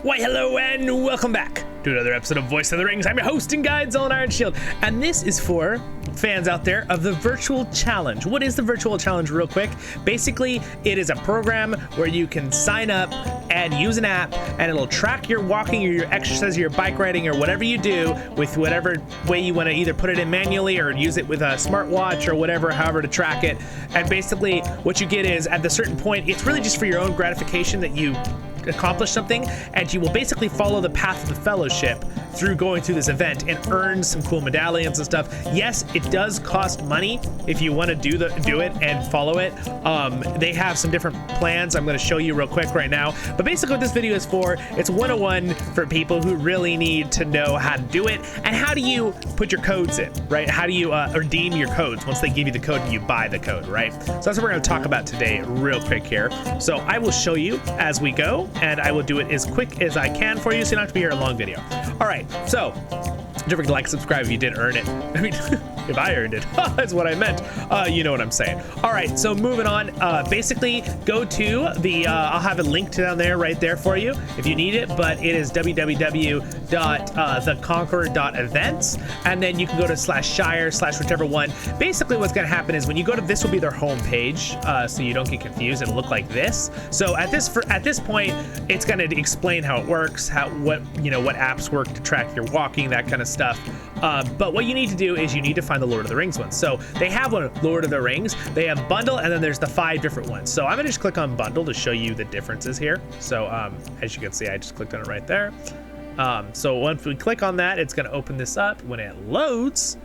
Why, hello and welcome back to another episode of Voice of the Rings. I'm your host and guide, Zollin Ironshield, and this is for fans out there of the Virtual Challenge. What is the Virtual Challenge, real quick? Basically, it is a program where you can sign up and use an app, and it'll track your walking or your exercise or your bike riding or whatever you do with whatever way you want to either put it in manually or use it with a smartwatch or whatever, however to track it. And basically, what you get is, at a certain point, it's really just for your own gratification that you accomplish something, and you will basically follow the path of the fellowship through going through this event and earn some cool medallions and stuff. Yes, it does cost money if you want to do it and follow it. They have some different plans I'm going to show you real quick right now, but basically what this video is for, it's 101 for people who really need to know how to do it and how do you put your codes in, right? How do you redeem your codes once they give you the code and you buy the code, right? So that's what we're going to talk about today real quick here. So I will show you as we go, and I will do it as quick as I can for you, so you don't have to be here a long video. All right, so don't forget to like, subscribe if you did earn it. I mean, if I earned it, that's what I meant. You know what I'm saying. All right, so moving on. Basically, go to the, I'll have a link down there right there for you if you need it, but it is www.theconqueror.events, and then you can go to /shire/ whichever one. Basically, what's going to happen is when you go to this will be their home page, so you don't get confused. It'll look like this. So at this point, it's going to explain how it works, what apps work to track your walking, that kind of stuff. But what you need to do is you need to find the Lord of the Rings one. So they have one, Lord of the Rings. They have bundle, and then there's the 5 different ones. So I'm gonna just click on bundle to show you the differences here. So as you can see, I just clicked on it right there. So once we click on that, it's gonna open this up. When it loads,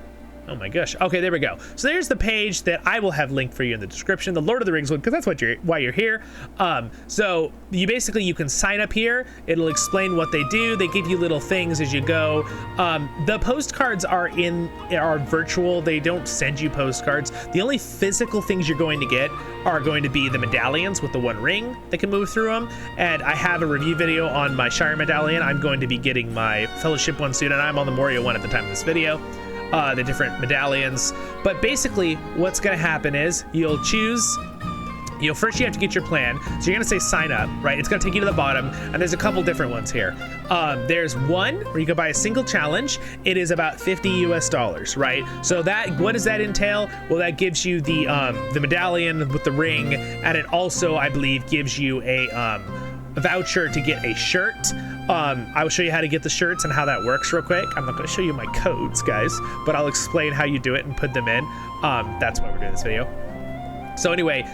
oh my gosh. Okay, there we go. So there's the page that I will have linked for you in the description, the Lord of the Rings one, because that's why you're here. So you can sign up here. It'll explain what they do. They give you little things as you go. The postcards are virtual. They don't send you postcards. The only physical things you're going to get are going to be the medallions with the 1 ring that can move through them. And I have a review video on my Shire medallion. I'm going to be getting my Fellowship one soon, and I'm on the Moria one at the time of this video. The different medallions, but basically what's going to happen is first you have to get your plan. So you're going to say sign up, right? It's going to take you to the bottom, and there's a couple different ones here. There's one where you can buy a single challenge. It is about $50 US, right? So what does that entail? Well, that gives you the medallion with the ring, and it also, I believe, gives you a voucher to get a shirt. I will show you how to get the shirts and how that works real quick. I'm not going to show you my codes, guys, but I'll explain how you do it and put them in. That's why we're doing this video. So anyway,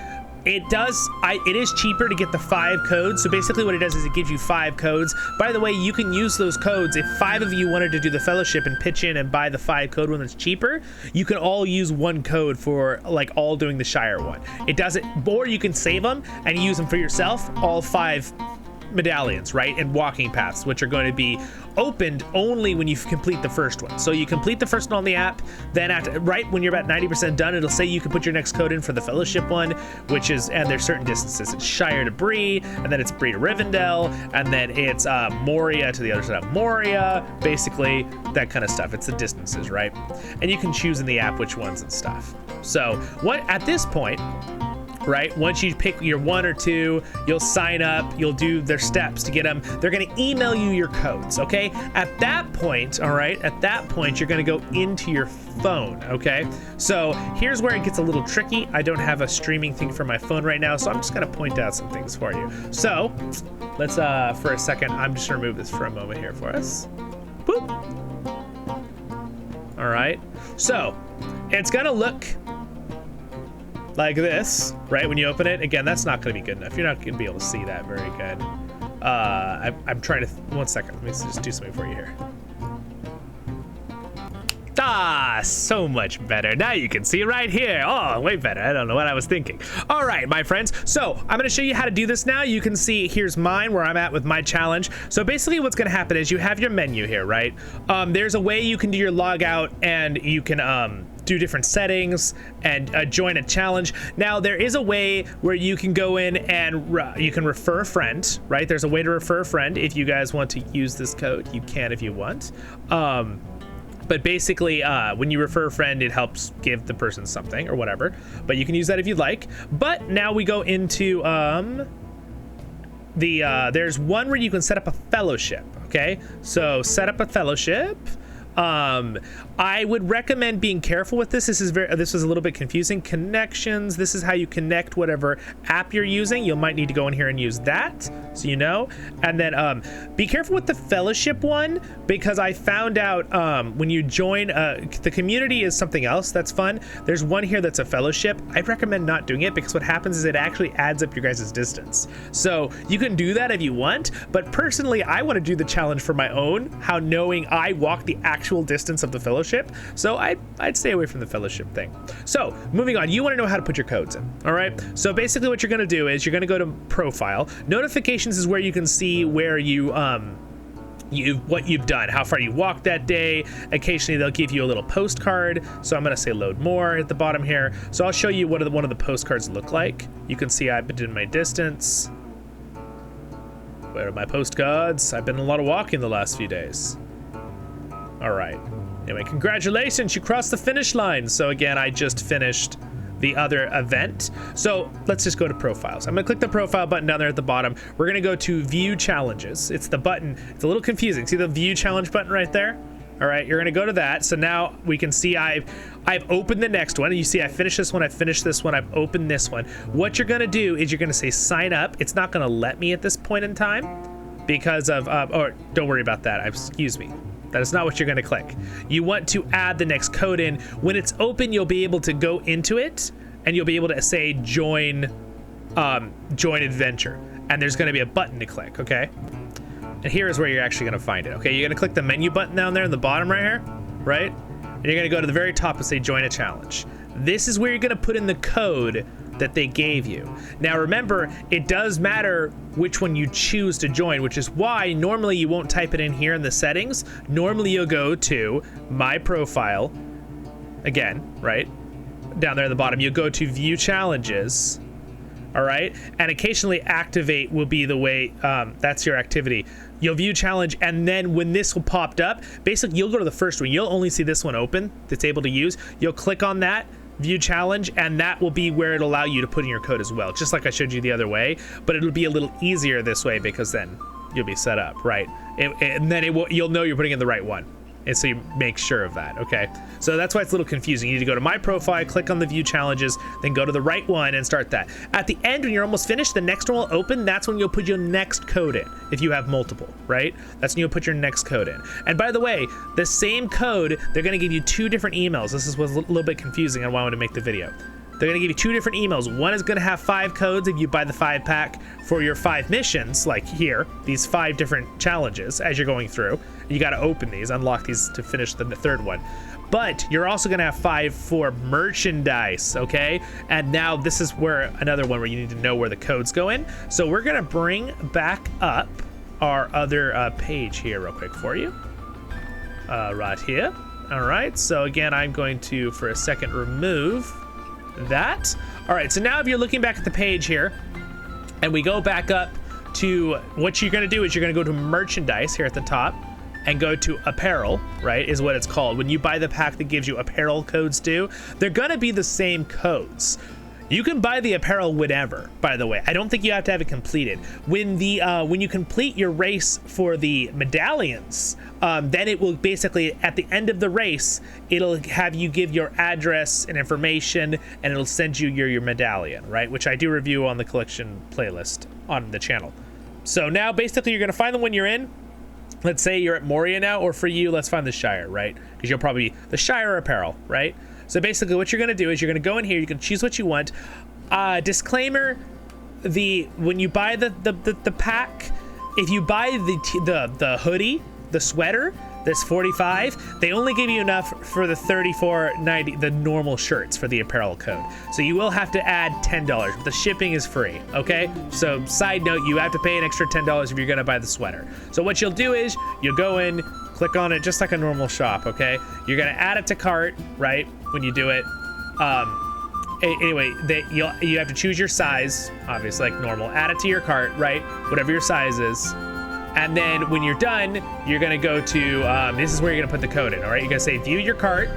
it is cheaper to get the 5 codes. So basically what it does is it gives you 5 codes. By the way, you can use those codes if 5 of you wanted to do the fellowship and pitch in and buy the 5 code one that's cheaper. You can all use 1 code for like all doing the Shire one. It doesn't, or you can save them and use them for yourself, all 5 medallions, right, and walking paths, which are going to be opened only when you complete the first one. So you complete the first one on the app, then right when you're about 90% done, it'll say you can put your next code in for the fellowship one, and there's certain distances. It's Shire to Bree, and then it's Bree to Rivendell, and then it's Moria to the other side of Moria, basically that kind of stuff. It's the distances, right? And you can choose in the app which ones and stuff. So at this point, right, once you pick your 1 or 2, you'll sign up, you'll do their steps to get them. They're going to email you your codes, okay? At that point, all right, you're going to go into your phone, okay? So here's where it gets a little tricky. I don't have a streaming thing for my phone right now, so I'm just going to point out some things for you. So let's, for a second, I'm just going to remove this for a moment here for us. Boop. All right, so it's going to look like this, right? When you open it, again, that's not going to be good enough. You're not going to be able to see that very good. I'm trying to, 1 second. Let me just do something for you here. So much better. Now you can see right here. Oh, way better. I don't know what I was thinking. All right, my friends. So I'm going to show you how to do this now. You can see here's mine, where I'm at with my challenge. So basically what's going to happen is you have your menu here, right? There's a way you can do your log out, and you can do different settings and join a challenge. Now there is a way where you can go in and you can refer a friend, right? There's a way to refer a friend. If you guys want to use this code, you can if you want. But basically, when you refer a friend, it helps give the person something or whatever. But you can use that if you'd like. But now we go into there's one where you can set up a fellowship. Okay, so set up a fellowship. I would recommend being careful with this. This is a little bit confusing. Connections. This is how you connect whatever app you're using. You might need to go in here and use that, so you know. And then be careful with the fellowship one, because I found out when you join the community is something else that's fun. There's one here that's a fellowship. I recommend not doing it, because what happens is it actually adds up your guys' distance. So you can do that if you want, but personally I want to do the challenge for my own, how knowing I walk the actual distance of the fellowship. So I'd stay away from the fellowship thing. So moving on, you want to know how to put your codes in. All right, so basically what you're going to do is you're going to go to profile. Notifications is where you can see where you what you've done, how far you walked that day. Occasionally they'll give you a little postcard, so I'm going to say load more at the bottom here. So I'll show you what one of the postcards look like. You can see I've been doing my distance. Where are my postcards? I've been a lot of walking the last few days. All right. Anyway, congratulations, you crossed the finish line. So again, I just finished the other event. So let's just go to profiles. I'm gonna click the profile button down there at the bottom. We're gonna go to view challenges. It's the button, it's a little confusing. See the view challenge button right there? All right, you're gonna go to that. So now we can see I've opened the next one. You see I finished this one, I finished this one, I've opened this one. What you're gonna do is you're gonna say sign up. It's not gonna let me at this point in time because of, or don't worry about that, excuse me. That is not what you're going to click. You want to add the next code in. When it's open, you'll be able to go into it and you'll be able to say join adventure. And there's going to be a button to click, okay? And here is where you're actually going to find it, okay? You're going to click the menu button down there in the bottom right here, right? And you're going to go to the very top and say join a challenge. This is where you're going to put in the code that they gave you. Now remember, it does matter which one you choose to join, which is why normally you won't type it in here in the settings. Normally you'll go to my profile, again, right? Down there at the bottom, you'll go to view challenges, all right? And occasionally activate will be the way, that's your activity. You'll view challenge, and then when this will popped up, basically you'll go to the first one. You'll only see this one open that's able to use. You'll click on that, view challenge, and that will be where it'll allow you to put in your code as well, just like I showed you the other way, but it'll be a little easier this way because then you'll be set up, right? And then you'll know you're putting in the right one. And so you make sure of that, okay? So that's why it's a little confusing. You need to go to my profile, click on the view challenges, then go to the right one and start that. At the end, when you're almost finished, the next one will open. That's when you'll put your next code in, if you have multiple, right? That's when you'll put your next code in. And by the way, the same code, they're gonna give you 2 different emails. This was a little bit confusing on why I wanted to make the video. They're gonna give you 2 different emails. One is gonna have 5 codes if you buy the 5-pack for your 5 missions, like here, these 5 different challenges as you're going through. You gotta open these, unlock these to finish the 3rd one. But you're also gonna have 5 for merchandise, okay? And now this is where another one where you need to know where the codes go in. So we're gonna bring back up our other page here real quick for you. Right here. All right, so again, I'm going to, for a second, remove that. All right, so now if you're looking back at the page here, and we go back up to what you're gonna do is you're gonna go to merchandise here at the top and go to apparel, right, is what it's called. When you buy the pack that gives you apparel codes too, they're gonna be the same codes. You can buy the apparel whenever, by the way. I don't think you have to have it completed. When you complete your race for the medallions, then it will basically, at the end of the race, it'll have you give your address and information, and it'll send you your medallion, right? Which I do review on the collection playlist on the channel. So now basically you're gonna find the one you're in. Let's say you're at Moria now, or for you, let's find the Shire, right? Because you'll probably be the Shire apparel, right? So basically what you're gonna do is you're gonna go in here, you can choose what you want. Disclaimer, when you buy the pack, if you buy the hoodie, the sweater, that's 45, they only give you enough for the 34.90, the normal shirts for the apparel code. So you will have to add $10, but the shipping is free, okay? So side note, you have to pay an extra $10 if you're gonna buy the sweater. So what you'll do is you'll go in, click on it just like a normal shop, okay? You're gonna add it to cart, right? When you do it. Anyway, you have to choose your size, obviously like normal. Add it to your cart, right? Whatever your size is. And then when you're done, you're gonna go to, this is where you're gonna put the code in, all right? You're gonna say view your cart.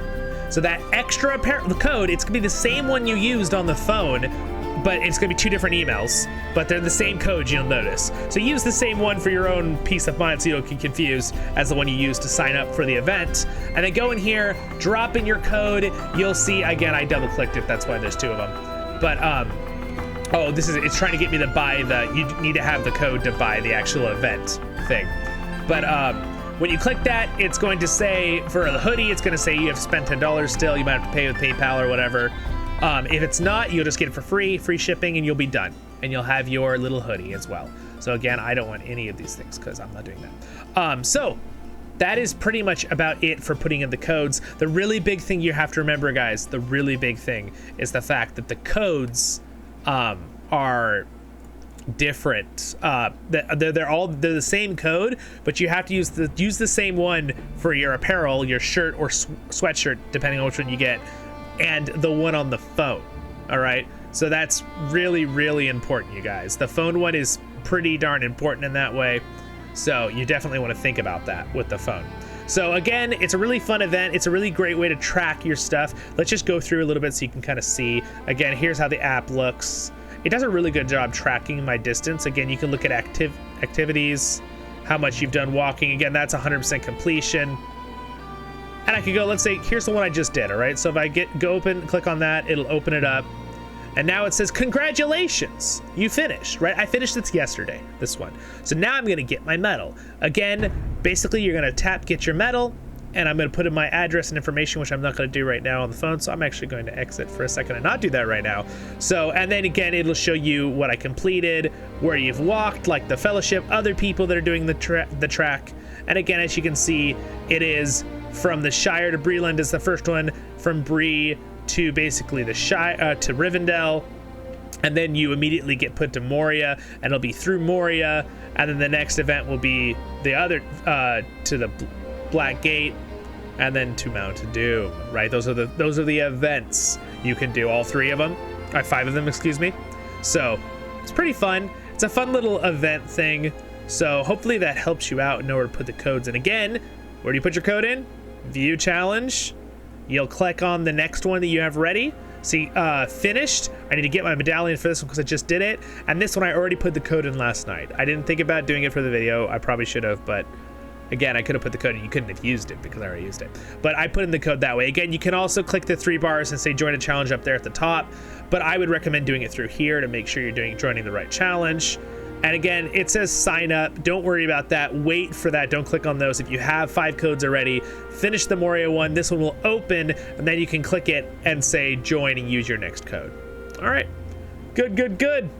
So that extra apparel, the code, it's gonna be the same one you used on the phone but it's gonna be 2 different emails, but they're the same code, you'll notice. So use the same one for your own peace of mind so you don't get confused as the one you use to sign up for the event. And then go in here, drop in your code. You'll see, again, I double clicked it, that's why there's 2 of them. But, oh, it's trying to get me to buy you need to have the code to buy the actual event thing. But, when you click that, it's going to say, for the hoodie, it's gonna say you have to spend $10 still. You might have to pay with PayPal or whatever. If it's not, you'll just get it for free shipping, and you'll be done. And you'll have your little hoodie as well. So again, I don't want any of these things because I'm not doing that. So that is pretty much about it for putting in the codes. The really big thing you have to remember, guys, the really big thing is the fact that the codes are different. They're the same code, but you have to use the same one for your apparel, your shirt or sweatshirt, depending on which one you get, and the one on the phone. All right, so that's really, really important, you guys. The phone one is pretty darn important in that way, so you definitely want to think about that with the phone. So again, it's a really fun event. It's a really great way to track your stuff. Let's just go through a little bit so you can kind of see. Again, here's how the app looks. It does a really good job tracking my distance. Again, you can look at activities, how much you've done walking. Again, that's 100% completion. And I could go, let's say, here's the one I just did, all right? So if I click on that, it'll open it up. And now it says, congratulations, you finished, right? I finished this yesterday, this one. So now I'm gonna get my medal. Again, basically you're gonna tap get your medal, and I'm going to put in my address and information, which I'm not going to do right now on the phone. So I'm actually going to exit for a second and not do that right now. So, and then again, it'll show you what I completed, where you've walked, like the fellowship, other people that are doing the track. And again, as you can see, it is from the Shire to Breland is the first one, from Bree to basically the Shire, to Rivendell. And then you immediately get put to Moria, and it'll be through Moria. And then the next event will be the other, to the Black Gate, and then to Mountain Doom, right? Those are the events you can do, all 3 of them, or 5 of them, excuse me. So it's pretty fun. It's a fun little event thing. So hopefully that helps you out and know where to put the codes. And again, where do you put your code in? View challenge. You'll click on the next one that you have ready. See, finished. I need to get my medallion for this one because I just did it. And this one I already put the code in last night. I didn't think about doing it for the video. I probably should have, but again, I could have put the code in. You couldn't have used it because I already used it. But I put in the code that way. Again, you can also click the 3 bars and say join a challenge up there at the top. But I would recommend doing it through here to make sure you're joining the right challenge. And again, it says sign up. Don't worry about that. Wait for that. Don't click on those. If you have 5 codes already, finish the Moria one. This one will open, and then you can click it and say join and use your next code. All right. Good, good, good.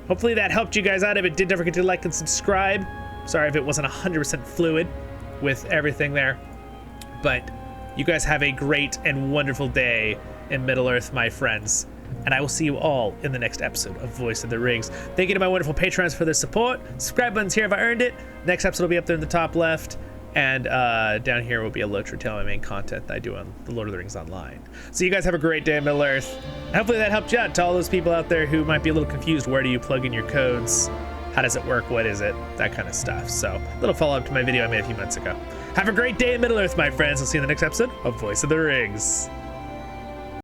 Hopefully that helped you guys out. If it did, don't forget to like and subscribe. Sorry if it wasn't 100% fluid with everything there, but you guys have a great and wonderful day in Middle-earth, my friends, and I will see you all in the next episode of Voice of the Rings. Thank you to my wonderful patrons for their support. Subscribe button's here if I earned it. Next episode will be up there in the top left, and down here will be a LOTRO tail, my main content that I do on the Lord of the Rings Online. So you guys have a great day in Middle-earth. Hopefully that helped you out. To all those people out there who might be a little confused, where do you plug in your codes? How does it work? What is it? That kind of stuff. So, a little follow-up to my video I made a few months ago. Have a great day in Middle-earth, my friends. I'll see you in the next episode of Voice of the Rings.